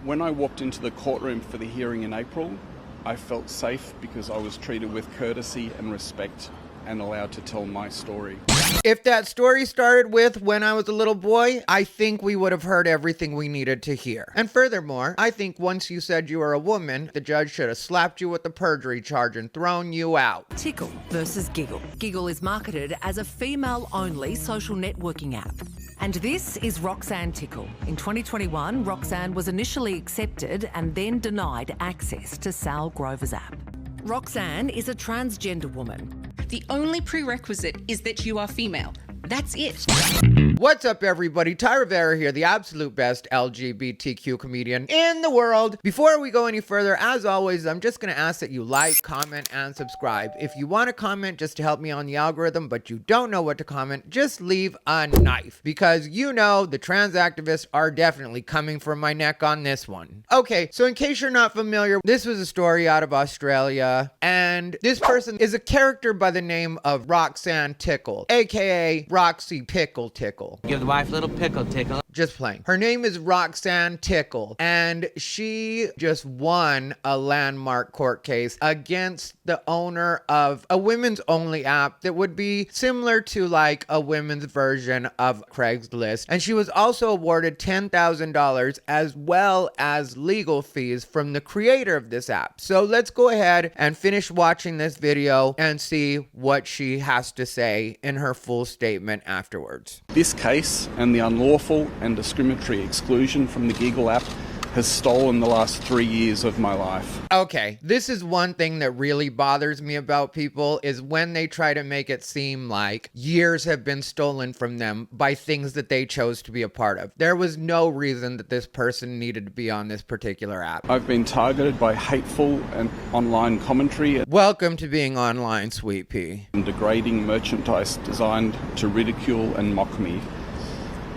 When I walked into the courtroom for the hearing in April, I felt safe because I was treated with courtesy and respect and allowed to tell my story. If that story started with when I was a little boy, I think we would have heard everything we needed to hear. And furthermore, I think once you said you were a woman, the judge should have slapped you with the perjury charge and thrown you out. Tickle versus Giggle. Giggle is marketed as a female-only social networking app. And this is Roxy Tickle. In 2021, Roxanne was initially accepted and then denied access to Sal Grover's app. Roxanne is a transgender woman. The only prerequisite is that you are female. That's it. What's up, everybody? Ty Rivera here, the absolute best LGBTQ comedian in the world. Before we go any further, as always, I'm just going to ask that you like, comment, and subscribe. If you want to comment just to help me on the algorithm, but you don't know what to comment, just leave a knife. Because you know the trans activists are definitely coming for my neck on this one. Okay, so in case you're not familiar, this was a story out of Australia. And this person is a character by the name of Roxy Tickle, aka Roxy Tickle. Give the wife a little pickle tickle. Just playing. Her name is Roxy Tickle, and she just won a landmark court case against the owner of a women's only app that would be similar to like a women's version of Craigslist. And she was also awarded $10,000 as well as legal fees from the creator of this app. So let's go ahead and finish watching this video and see what she has to say in her full statement afterwards. This case and the unlawful and discriminatory exclusion from the Giggle app has stolen the last 3 years of my life. Okay, this is one thing that really bothers me about people is when they try to make it seem like years have been stolen from them by things that they chose to be a part of. There was no reason that this person needed to be on this particular app. I've been targeted by hateful and online commentary Welcome to being online, Sweet Pea. and degrading merchandise designed to ridicule and mock me.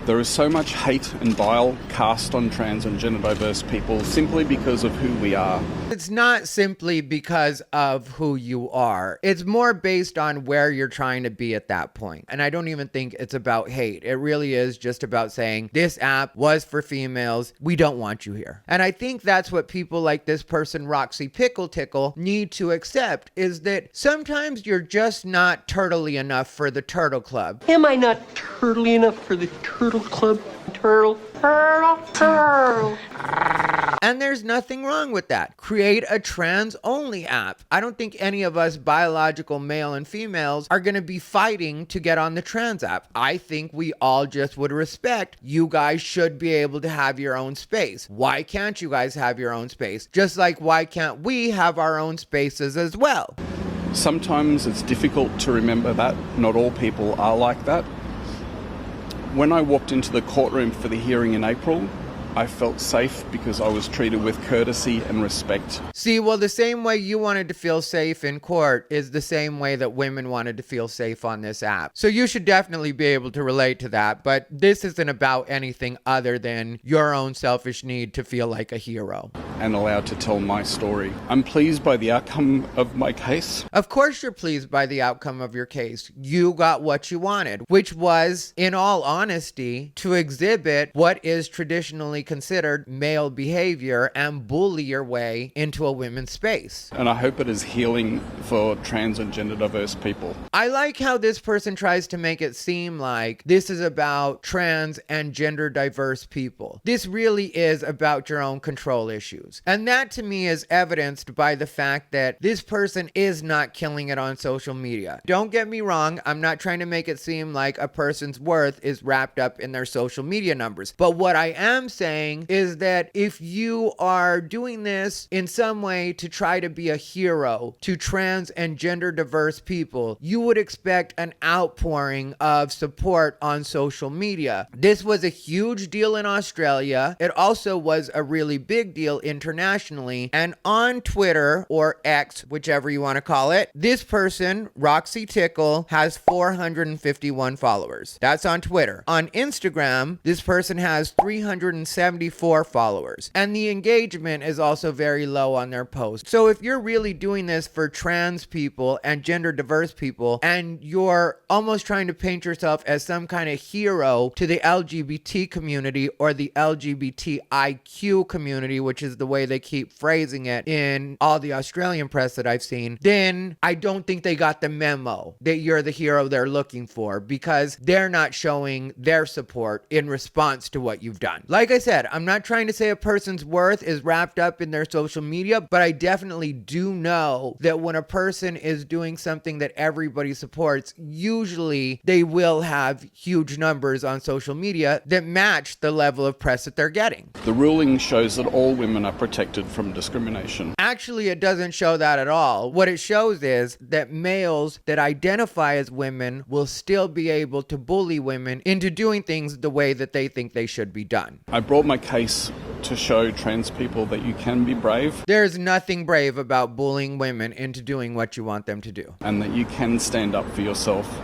There is so much hate and bile cast on trans and gender diverse people simply because of who we are. It's not simply because of who you are. It's more based on where you're trying to be at that point. And I don't even think it's about hate. It really is just about saying this app was for females. We don't want you here. And I think that's what people like this person, Roxy Tickle, need to accept is that sometimes you're just not turtley enough for the turtle club. Am I not turtly enough for the turtle club? Turtle. And there's nothing wrong with that. Create a trans-only app. I don't think any of us biological male and females are going to be fighting to get on the trans app. I think we all just would respect you guys should be able to have your own space. Why can't you guys have your own space? Just like why can't we have our own spaces as well? Sometimes it's difficult to remember that not all people are like that. When I walked into the courtroom for the hearing in April, I felt safe because I was treated with courtesy and respect. See, well, the same way you wanted to feel safe in court is the same way that women wanted to feel safe on this app. So you should definitely be able to relate to that, but this isn't about anything other than your own selfish need to feel like a hero. And allowed to tell my story. I'm pleased by the outcome of my case. Of course you're pleased by the outcome of your case. You got what you wanted, which was, in all honesty, to exhibit what is traditionally considered male behavior and bully your way into a women's space. And I hope it is healing for trans and gender diverse people. I like how this person tries to make it seem like this is about trans and gender diverse people. This really is about your own control issues. And that to me is evidenced by the fact that this person is not killing it on social media. Don't get me wrong, I'm not trying to make it seem like a person's worth is wrapped up in their social media numbers. But what I am saying is that if you are doing this in some way to try to be a hero to trans and gender diverse people, you would expect an outpouring of support on social media. This was a huge deal in Australia. It also was a really big deal in internationally. And on Twitter, or X, whichever you want to call it, this person, Roxy Tickle, has 451 followers. That's on Twitter. On Instagram, this person has 374 followers. And the engagement is also very low on their posts. So if you're really doing this for trans people and gender diverse people, and you're almost trying to paint yourself as some kind of hero to the LGBT community or the LGBTIQ community, which is the way they keep phrasing it in all the Australian press that I've seen, then I don't think they got the memo that you're the hero they're looking for, because they're not showing their support in response to what you've done. Like I said, I'm not trying to say a person's worth is wrapped up in their social media, but I definitely do know that when a person is doing something that everybody supports, usually they will have huge numbers on social media that match the level of press that they're getting. The ruling shows that all women are protected from discrimination. Actually, it doesn't show that at all. What it shows is that males that identify as women will still be able to bully women into doing things the way that they think they should be done. I brought my case to show trans people that you can be brave. There's nothing brave about bullying women into doing what you want them to do. And that you can stand up for yourself.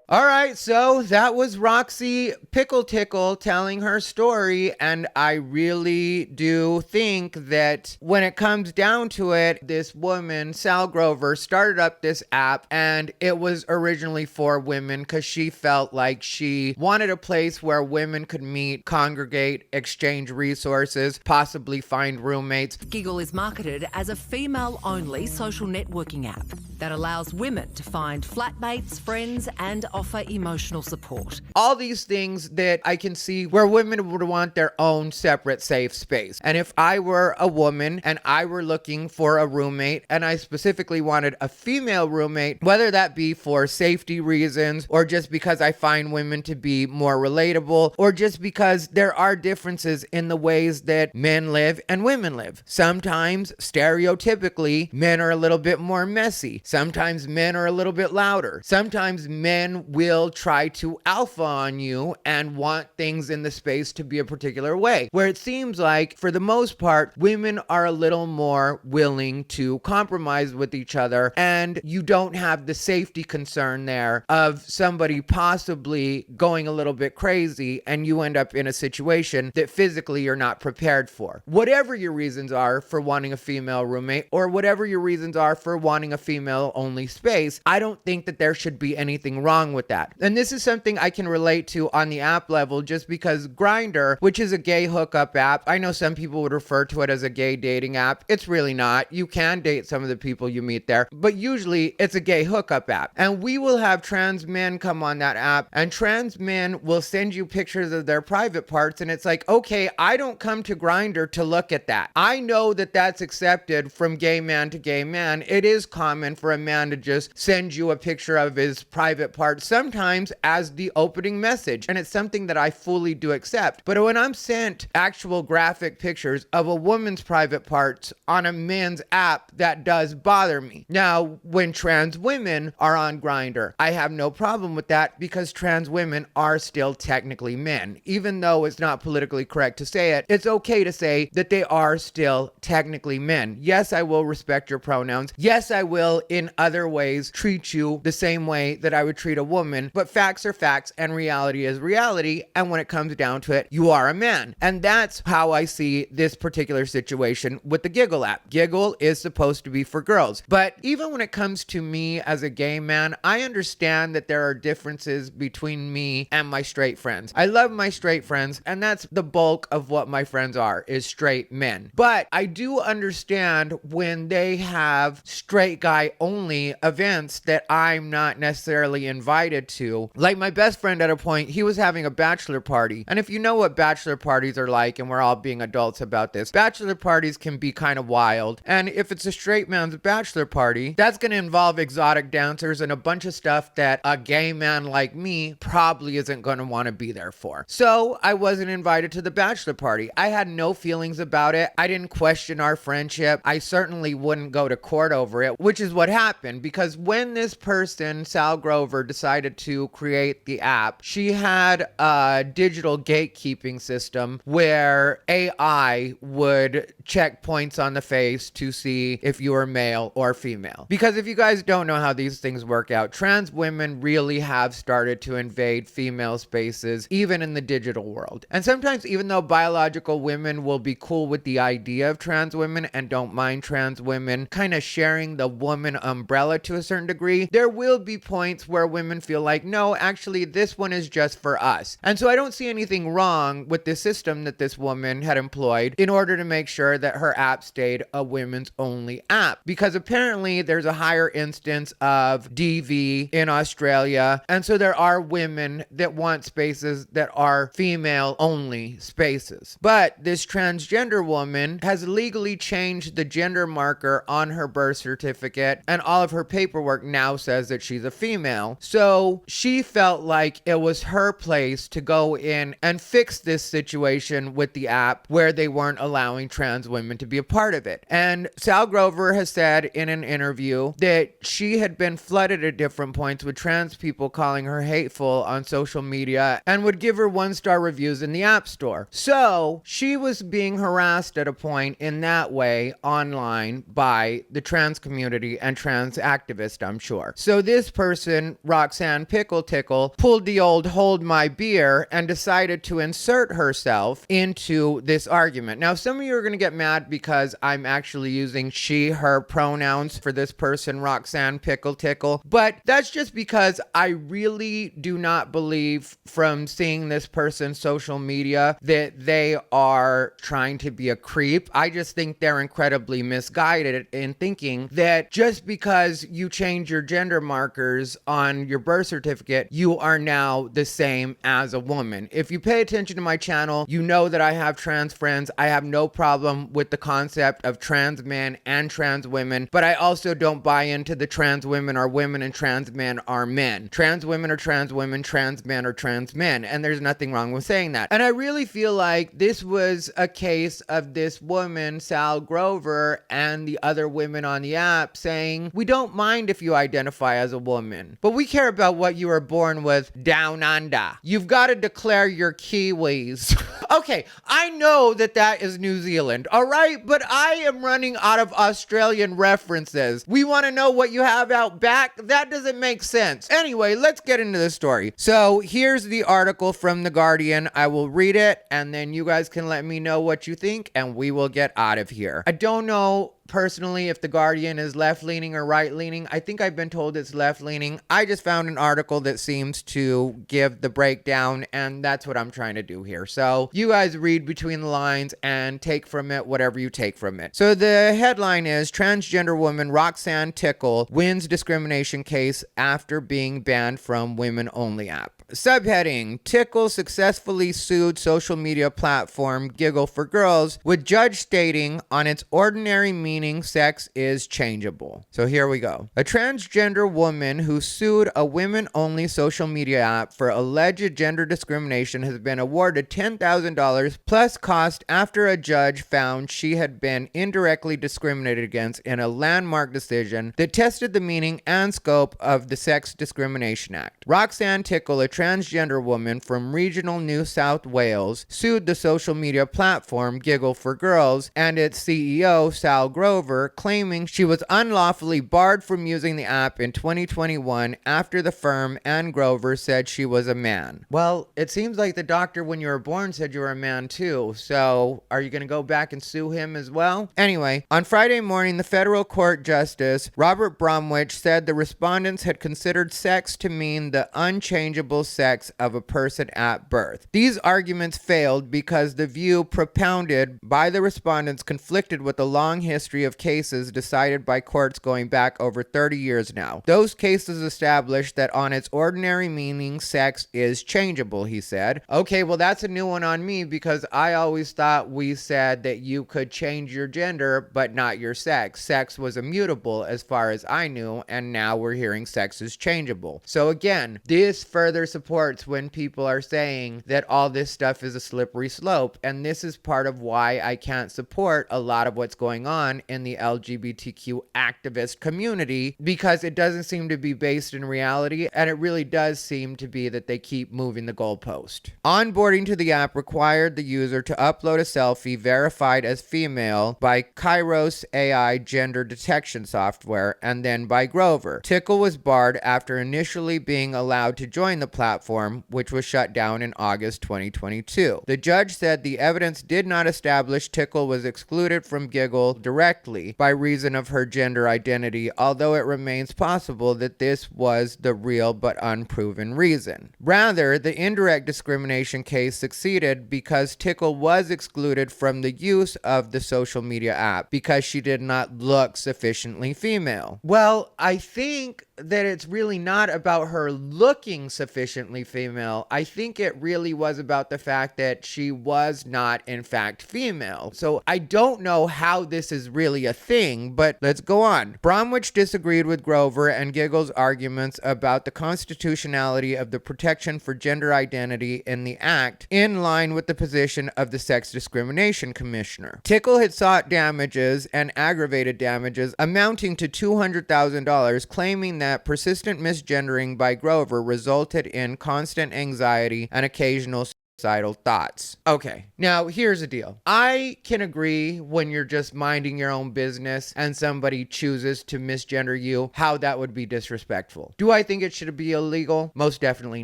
All right, so that was Roxy Tickle telling her story, and I really do think that when it comes down to it, this woman, Sal Grover, started up this app, and it was originally for women because she felt like she wanted a place where women could meet, congregate, exchange resources, possibly find roommates. Giggle is marketed as a female-only social networking app that allows women to find flatmates, friends, and offer emotional support. All these things that I can see where women would want their own separate safe space. And if I were a woman and I were looking for a roommate, and I specifically wanted a female roommate, whether that be for safety reasons or just because I find women to be more relatable, or just because there are differences in the ways that men live and women live. Sometimes, stereotypically, men are a little bit more messy. Sometimes men are a little bit louder. Sometimes men will try to alpha on you and want things in the space to be a particular way, where it seems like, for the most part, women are a little more willing to compromise with each other, and you don't have the safety concern there of somebody possibly going a little bit crazy and you end up in a situation that physically you're not prepared for. Whatever your reasons are for wanting a female roommate, or whatever your reasons are for wanting a female-only space, I don't think that there should be anything wrong with that. And this is something I can relate to on the app level, just because Grindr, which is a gay hookup app, I know some people would refer to it as a gay dating app. It's really not. You can date some of the people you meet there, but usually it's a gay hookup app. And we will have trans men come on that app, and trans men will send you pictures of their private parts, and it's like, okay, I don't come to Grindr to look at that. I know that that's accepted from gay man to gay man. It is common for a man to just send you a picture of his private parts, sometimes as the opening message, and it's something that I fully do accept. But when I'm sent actual graphic pictures of a woman's private parts on a man's app, that does bother me. Now, when trans women are on Grindr, I have no problem with that, because trans women are still technically men. Even though it's not politically correct to say it, it's okay to say that they are still technically men. Yes, I will respect your pronouns. Yes, I will in other ways treat you the same way that I would treat a woman, but facts are facts and reality is reality, and when it comes down to it, you are a man. And that's how I see this particular situation with the Giggle app. Giggle is supposed to be for girls, but even when it comes to me as a gay man, I understand that there are differences between me and my straight friends. I love my straight friends, and that's the bulk of what my friends are, is straight men. But I do understand when they have straight guy only events that I'm not necessarily invited to. Like my best friend at a point, he was having a bachelor party. And if you know what bachelor parties are like, and we're all being adults about this, bachelor parties can be kind of wild. And if it's a straight man's bachelor party, that's going to involve exotic dancers and a bunch of stuff that a gay man like me probably isn't going to want to be there for. So I wasn't invited to the bachelor party. I had no feelings about it. I didn't question our friendship. I certainly wouldn't go to court over it, which is what happened, because when this person, Sal Grover, decided decided to create the app, she had a digital gatekeeping system where AI would check points on the face to see if you are male or female. Because if you guys don't know how these things work out, trans women really have started to invade female spaces, even in the digital world. And sometimes, even though biological women will be cool with the idea of trans women and don't mind trans women kind of sharing the woman umbrella to a certain degree, there will be points where women feel like, no, actually, this one is just for us. And so I don't see anything wrong with the system that this woman had employed in order to make sure that her app stayed a women's only app. Because apparently there's a higher instance of DV in Australia. And so there are women that want spaces that are female only spaces. But this transgender woman has legally changed the gender marker on her birth certificate, and all of her paperwork now says that she's a female. So she felt like it was her place to go in and fix this situation with the app where they weren't allowing trans women to be a part of it. And Sal Grover has said in an interview that she had been flooded at different points with trans people calling her hateful on social media and would give her 1-star reviews in the App Store. So she was being harassed at a point in that way online by the trans community and trans activists, I'm sure. So this person, Roxanne Pickle Tickle, pulled the old hold my beer and decided to insert herself into this argument. Now, some of you are going to get mad because I'm actually using she, her pronouns for this person, Roxanne Pickle Tickle, but that's just because I really do not believe from seeing this person's social media that they are trying to be a creep. I just think they're incredibly misguided in thinking that just because you change your gender markers on your birth certificate, you are now the same as a woman. If you pay attention to my channel, you know that I have trans friends. I have no problem with the concept of trans men and trans women, but I also don't buy into the trans women are women and trans men are men. Trans women are trans women, trans men are trans men, and there's nothing wrong with saying that. And I really feel like this was a case of this woman, Sal Grover, and the other women on the app saying, we don't mind if you identify as a woman, but we care about what you were born with down under. You've got to declare your Kiwis. Okay, I know that that is New Zealand, all right? But I am running out of Australian references. We want to know what you have out back? That doesn't make sense. Anyway, let's get into the story. So here's the article from The Guardian. I will read it, and then you guys can let me know what you think, and we will get out of here. I don't know personally if The Guardian is left-leaning or right-leaning. I think I've been told it's left-leaning. I just found an article that seems to give the breakdown, and that's what I'm trying to do here. So you guys read between the lines and take from it whatever you take from it. So the headline is, transgender woman Roxanne Tickle wins discrimination case after being banned from women-only app. Subheading, Tickle successfully sued social media platform Giggle for Girls, with judge stating on its ordinary meaning sex is changeable. So here we go. A transgender woman who sued a women-only social media app for alleged gender discrimination has been awarded $10,000 plus cost after a judge found she had been indirectly discriminated against in a landmark decision that tested the meaning and scope of the Sex Discrimination Act. Roxanne Tickle, a transgender woman from regional New South Wales, sued the social media platform Giggle for Girls and its CEO, Sal Grover, claiming she was unlawfully barred from using the app in 2021 after the firm and Grover said she was a man. Well, it seems like the doctor when you were born said you were a man too, so are you going to go back and sue him as well? Anyway, on Friday morning, the federal court justice, Robert Bromwich, said the respondents had considered sex to mean the unchangeable sex of a person at birth. These arguments failed because the view propounded by the respondents conflicted with a long history of cases decided by courts going back over 30 years now. Those cases established that on its ordinary meaning, sex is changeable, he said. Okay, well, that's a new one on me because I always thought we said that you could change your gender, but not your sex. Sex was immutable as far as I knew, and now we're hearing sex is changeable. So again, this further supports when people are saying that all this stuff is a slippery slope, and this is part of why I can't support a lot of what's going on in the LGBTQ activist community, because it doesn't seem to be based in reality, and it really does seem to be that they keep moving the goalpost. Onboarding to the app required the user to upload a selfie verified as female by Kairos AI gender detection software and then by Grover. Tickle was barred after initially being allowed to join the platform, which was shut down in August 2022. The judge said the evidence did not establish Tickle was excluded from Giggle directly by reason of her gender identity, although it remains possible that this was the real but unproven reason. Rather, the indirect discrimination case succeeded because Tickle was excluded from the use of the social media app because she did not look sufficiently female. Well, I think that it's really not about her looking sufficiently female. I think it really was about the fact that she was not, in fact, female. So I don't know how this is really a thing, but let's go on. Bromwich disagreed with Grover and Giggle's arguments about the constitutionality of the protection for gender identity in the act, in line with the position of the Sex Discrimination Commissioner. Tickle had sought damages and aggravated damages amounting to $200,000, claiming that persistent misgendering by Grover resulted in constant anxiety and occasional suicidal thoughts. Okay, now here's the deal. I can agree when you're just minding your own business and somebody chooses to misgender you, how that would be disrespectful. Do I think it should be illegal? Most definitely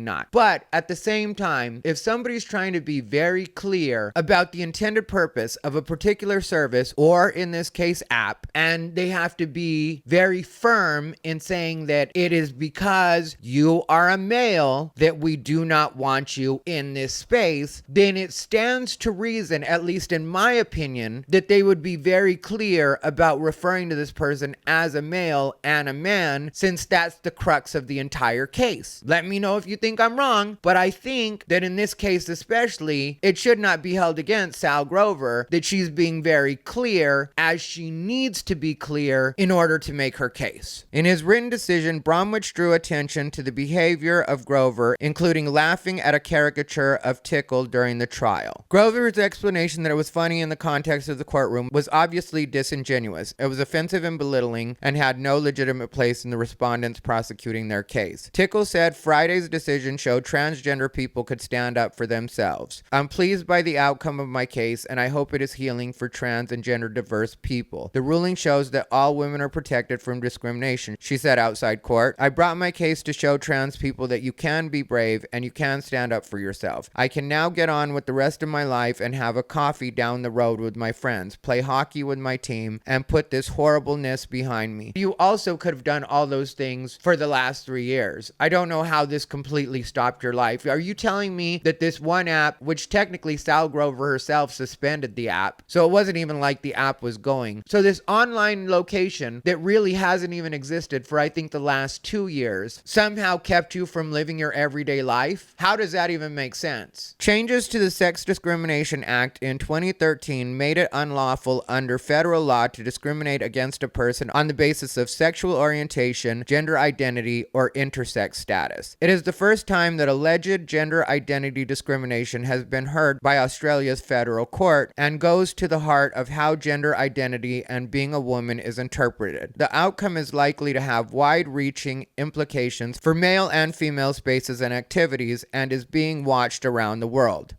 not. But at the same time, if somebody's trying to be very clear about the intended purpose of a particular service, or in this case app, and they have to be very firm in saying that it is because you are a male that we do not want you in this space, then it stands to reason, at least in my opinion, that they would be very clear about referring to this person as a male and a man, since that's the crux of the entire case. Let me know if you think I'm wrong, but I think that in this case especially, it should not be held against Sal Grover that she's being very clear, as she needs to be clear in order to make her case. In his written decision, Bromwich drew attention to the behavior of Grover, including laughing at a caricature of Tickle during the trial. Grover's explanation that it was funny in the context of the courtroom was obviously disingenuous. It was offensive and belittling and had no legitimate place in the respondents prosecuting their case. Tickle said Friday's decision showed transgender people could stand up for themselves. I'm pleased by the outcome of my case, and I hope it is healing for trans and gender diverse people. The ruling shows that all women are protected from discrimination, she said outside court. I brought my case to show trans people that you can be brave and you can stand up for yourself. I can now get on with the rest of my life and have a coffee down the road with my friends, play hockey with my team, and put this horribleness behind me. You also could have done all those things for the last 3 years. I don't know how this completely stopped your life. Are you telling me that this one app, which technically Sal Grover herself suspended the app, so it wasn't even like the app was going. So this online location that really hasn't even existed for I think the last 2 years somehow kept you from living your everyday life? How does that even make sense? Changes to the Sex Discrimination Act in 2013 made it unlawful under federal law to discriminate against a person on the basis of sexual orientation, gender identity, or intersex status. It is the first time that alleged gender identity discrimination has been heard by Australia's federal court, and goes to the heart of how gender identity and being a woman is interpreted. The outcome is likely to have wide-reaching implications for male and female spaces and activities, and is being watched around the world.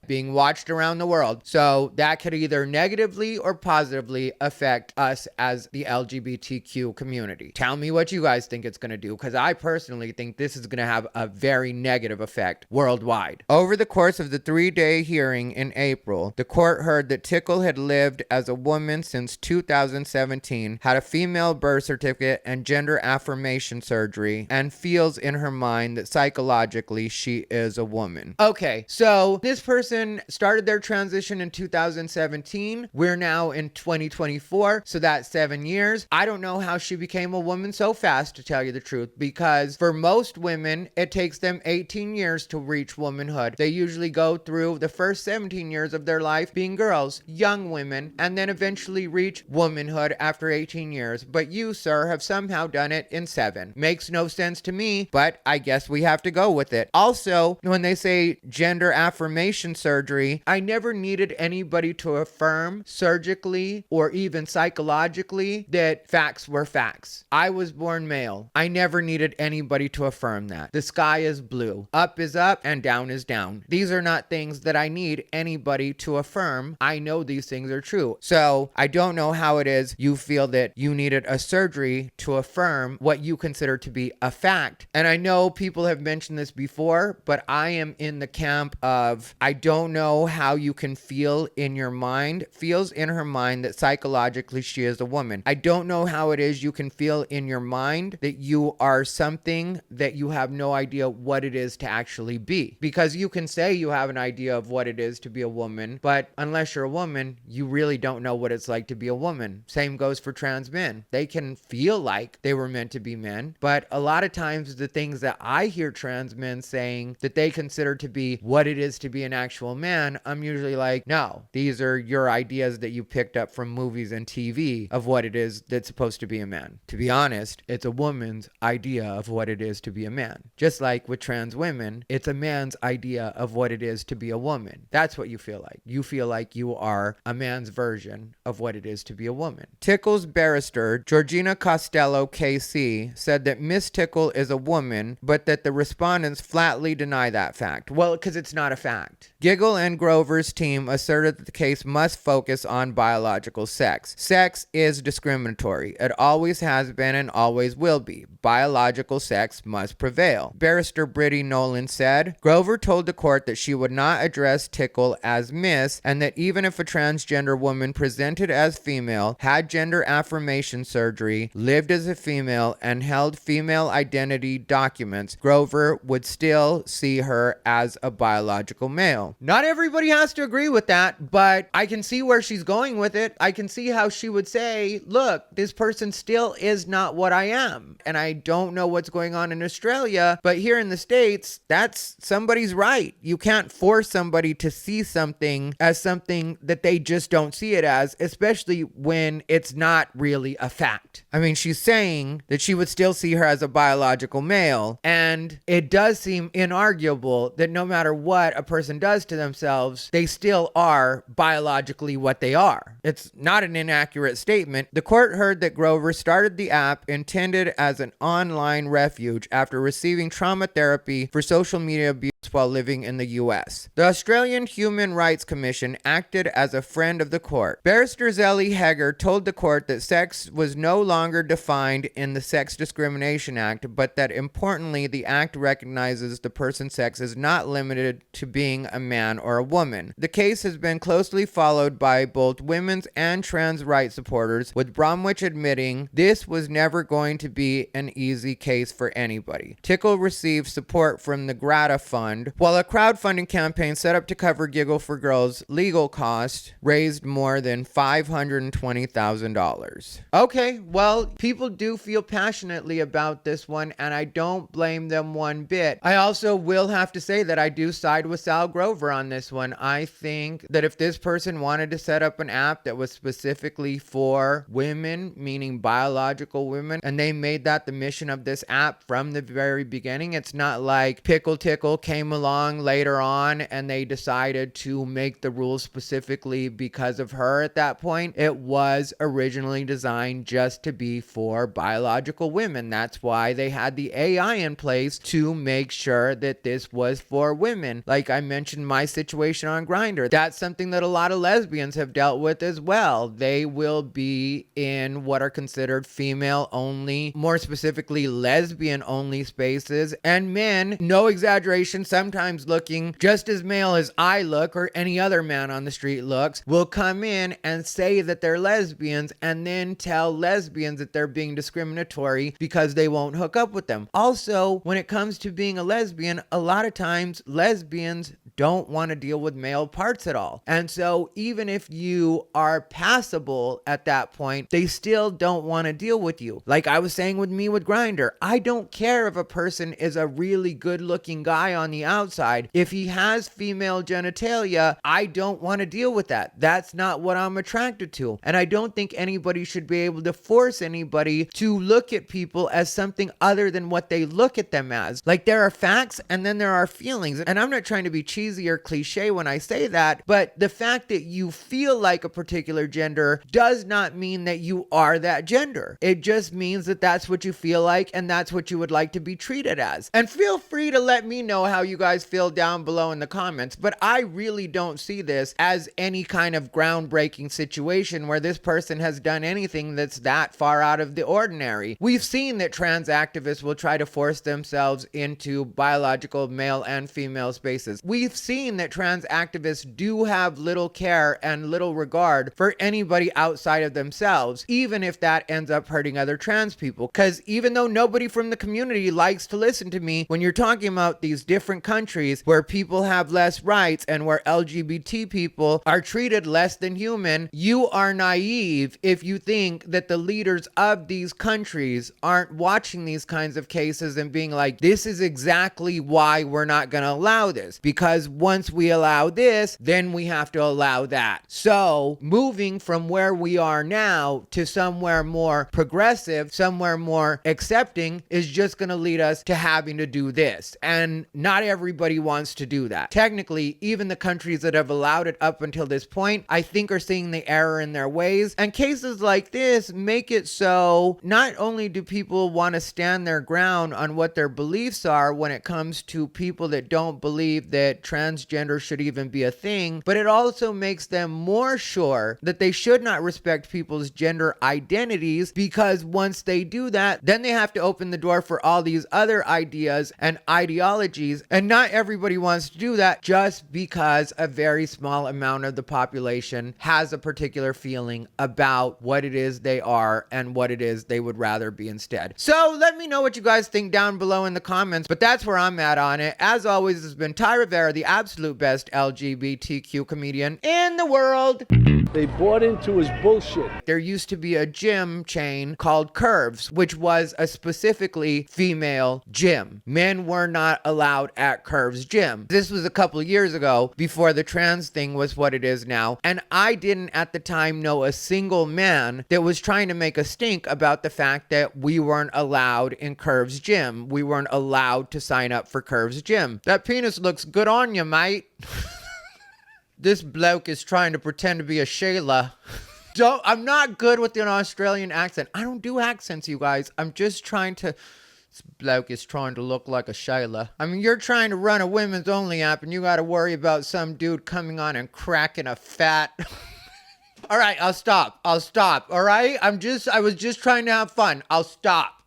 So that could either negatively or positively affect us as the LGBTQ community. Tell me what you guys think it's going to do, because I personally think this is going to have a very negative effect worldwide. Over the course of the 3-day hearing in April, the court heard that Tickle had lived as a woman since 2017, had a female birth certificate and gender affirmation surgery, and feels in her mind that psychologically she is a woman. Okay, so this person started their transition in 2017. We're now in 2024, so that's 7 years. I don't know how she became a woman so fast, to tell you the truth, because for most women, it takes them 18 years to reach womanhood. They usually go through the first 17 years of their life being girls, young women, and then eventually reach womanhood after 18 years. But you, sir, have somehow done it in 7. Makes no sense to me, but I guess we have to go with it. Also, when they say gender affirmation, affirmation surgery, I never needed anybody to affirm surgically or even psychologically that facts were facts. I was born male. I never needed anybody to affirm that. The sky is blue. Up is up and down is down. These are not things that I need anybody to affirm. I know these things are true. So I don't know how it is you feel that you needed a surgery to affirm what you consider to be a fact. And I know people have mentioned this before, but I am in the camp of I don't know how you can feel in your mind, feels in her mind that psychologically she is a woman. I don't know how it is you can feel in your mind that you are something that you have no idea what it is to actually be. Because you can say you have an idea of what it is to be a woman, but unless you're a woman, you really don't know what it's like to be a woman. Same goes for trans men. They can feel like they were meant to be men, but a lot of times the things that I hear trans men saying that they consider to be what it is to be an actual man, I'm usually like, no, these are your ideas that you picked up from movies and TV of what it is that's supposed to be a man. To be honest, it's a woman's idea of what it is to be a man. Just like with trans women, it's a man's idea of what it is to be a woman. That's what you feel like. You feel like you are a man's version of what it is to be a woman. Tickle's barrister, Georgina Costello, KC, said that Miss Tickle is a woman, but that the respondents flatly deny that fact. Well, because it's not a fact. Giggle and Grover's team asserted that the case must focus on biological sex. Sex is discriminatory. It always has been and always will be. Biological sex must prevail. Barrister Brittany Nolan said, Grover told the court that she would not address Tickle as Miss, and that even if a transgender woman presented as female, had gender affirmation surgery, lived as a female, and held female identity documents, Grover would still see her as a biological male. Not everybody has to agree with that, but I can see where she's going with it. I can see how she would say, look, this person still is not what I am. And I don't know what's going on in Australia, but here in the States, that's somebody's right. You can't force somebody to see something as something that they just don't see it as, especially when it's not really a fact. I mean, she's saying that she would still see her as a biological male, and it does seem inarguable that no matter what a person does to themselves, they still are biologically what they are. It's not an inaccurate statement. The court heard that Grover started the app intended as an online refuge after receiving trauma therapy for social media abuse while living in the U.S. The Australian Human Rights Commission acted as a friend of the court. Barrister Zelly Heger told the court that sex was no longer defined in the Sex Discrimination Act, but that importantly, the act recognizes the person's sex is not limited to being a man or a woman. The case has been closely followed by both women's and trans rights supporters, with Bromwich admitting this was never going to be an easy case for anybody. Tickle received support from the Grata Fund, while a crowdfunding campaign set up to cover Giggle for Girls' legal costs raised more than $520,000. Okay, well, people do feel passionately about this one, and I don't blame them one bit. I also will have to say that I do side with Sal Grover on this one. I think that if this person wanted to set up an app that was specifically for women, meaning biological women, and they made that the mission of this app from the very beginning, it's not like Pickle Tickle came along later on and they decided to make the rules specifically because of her at that point. It was originally designed just to be for biological women. That's why they had the AI in place to make sure that this was for women. Like I mentioned my situation on Grindr. That's something that a lot of lesbians have dealt with as well. They will be in what are considered female only, more specifically lesbian only spaces, and men, no exaggeration, sometimes looking just as male as I look or any other man on the street looks, will come in and say that they're lesbians and then tell lesbians that they're being discriminatory because they won't hook up with them. Also, when it comes to being a lesbian, a lot of times lesbians don't want to deal with male parts at all. And so even if you are passable at that point, they still don't want to deal with you. Like I was saying with me with Grindr, I don't care if a person is a really good looking guy on the outside. If he has female genitalia, I don't want to deal with that. That's not what I'm attracted to. And I don't think anybody should be able to force anybody to look at people as something other than what they look at them as. Like there are facts and then there are feelings. And I'm not trying to be cheesy cheesy or cliche when I say that, but the fact that you feel like a particular gender does not mean that you are that gender. It just means that that's what you feel like and that's what you would like to be treated as. And feel free to let me know how you guys feel down below in the comments, but I really don't see this as any kind of groundbreaking situation where this person has done anything that's that far out of the ordinary. We've seen that trans activists will try to force themselves into biological male and female spaces. We've seen that trans activists do have little care and little regard for anybody outside of themselves, even if that ends up hurting other trans people. Because even though nobody from the community likes to listen to me, when you're talking about these different countries where people have less rights and where LGBT people are treated less than human, you are naive if you think that the leaders of these countries aren't watching these kinds of cases and being like, this is exactly why we're not going to allow this. Because once we allow this, then we have to allow that. So moving from where we are now to somewhere more progressive, somewhere more accepting is just going to lead us to having to do this. And not everybody wants to do that. Technically, even the countries that have allowed it up until this point, I think are seeing the error in their ways. And cases like this make it so not only do people want to stand their ground on what their beliefs are when it comes to people that don't believe that transgender should even be a thing, but it also makes them more sure that they should not respect people's gender identities, because once they do that, then they have to open the door for all these other ideas and ideologies, and not everybody wants to do that just because a very small amount of the population has a particular feeling about what it is they are and what it is they would rather be instead. So let me know what you guys think down below in the comments, but that's where I'm at on it. As always, this has been Ty Rivera, the absolute best LGBTQ comedian in the world. They bought into his bullshit. There used to be a gym chain called Curves, which was a specifically female gym. Men were not allowed at Curves gym. This was a couple of years ago, before the trans thing was what it is now. And I didn't at the time know a single man that was trying to make a stink about the fact that we weren't allowed in Curves gym. We weren't allowed to sign up for Curves gym. That penis looks good on you, mate. This bloke is trying to pretend to be a Shayla. I'm not good with an Australian accent. I don't do accents, you guys. I'm just trying to... This bloke is trying to look like a Shayla. I mean, you're trying to run a women's only app and you got to worry about some dude coming on and cracking a fat... All right, I'll stop. All right? I was just trying to have fun. I'll stop.